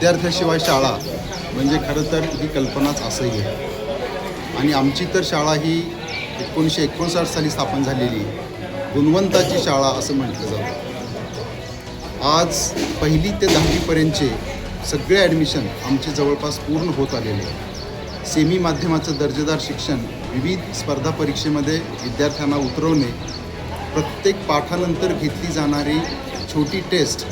विद्यार्थ्याशिवाय शाळा म्हणजे खरं तर ही कल्पनाच असंही आहे. आणि आमची तर शाळा ही 1959 साली स्थापन झालेली गुणवंताची शाळा असं म्हटलं जातं. आज 1ली ते 10वीपर्यंतचे सगळे ॲडमिशन आमचे जवळपास पूर्ण होत आलेले आहे. सेमी माध्यमाचं दर्जेदार शिक्षण, विविध स्पर्धा परीक्षेमध्ये विद्यार्थ्यांना उतरवणे, प्रत्येक पाठानंतर घेतली जाणारी छोटी टेस्ट,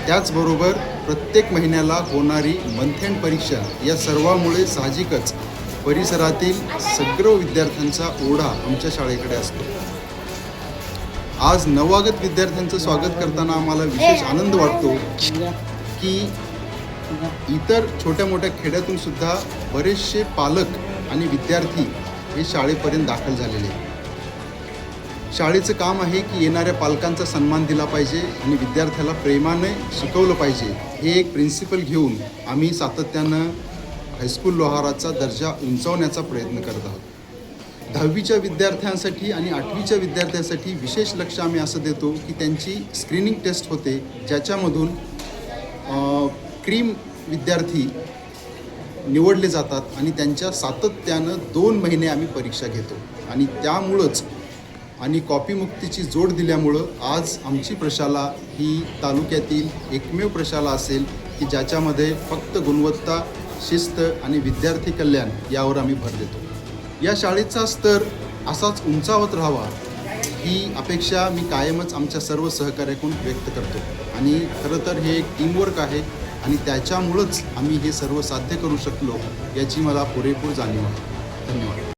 त्याचबरोबर प्रत्येक महिन्याला होणारी मंथ एंड परीक्षा, या सर्वामुळे साहजिकच परिसरातील सगळ्या विद्यार्थ्यांचा ओढा आमच्या शाळेकडे असतो. आज नवआगत विद्यार्थ्यांचं स्वागत करताना आम्हाला विशेष आनंद वाटतो की इतर छोट्या मोठ्या खेड्यातून सुद्धा बरेचसे पालक आणि विद्यार्थी हे शाळेपर्यंत दाखल झालेले आहेत. शाळेचं काम आहे की येणाऱ्या पालकांचा सन्मान दिला पाहिजे आणि विद्यार्थ्याला प्रेमाने शिकवलं पाहिजे, हे एक प्रिन्सिपल घेऊन आम्ही सातत्यानं हायस्कूल लोहाराचा दर्जा उंचावण्याचा प्रयत्न करत आहोत. 10वीच्या विद्यार्थ्यांसाठी आणि 8वीच्या विद्यार्थ्यांसाठी विशेष लक्ष आम्ही असं देतो की त्यांची स्क्रीनिंग टेस्ट होते, ज्याच्यामधून क्रीम विद्यार्थी निवडले जातात आणि त्यांच्या सातत्यानं 2 महिने आम्ही परीक्षा घेतो. आणि त्यामुळंच आणि कॉपीमुक्तीची जोड दिल्यामुळं आज आमची प्रशाला ही तालुक्यातील एकमेव प्रशाला असेल की ज्याच्यामध्ये फक्त गुणवत्ता, शिस्त आणि विद्यार्थी कल्याण यावर आम्ही भर देतो. या शाळेचा स्तर असाच उंचावत राहावा ही अपेक्षा मी कायमच आमच्या सर्व सहकार्याकडून व्यक्त करतो. आणि खरं तर हे एक टीमवर्क आहे आणि त्याच्यामुळंच आम्ही हे सर्व साध्य करू शकलो याची मला पुरेपूर जाणीव आहे. धन्यवाद.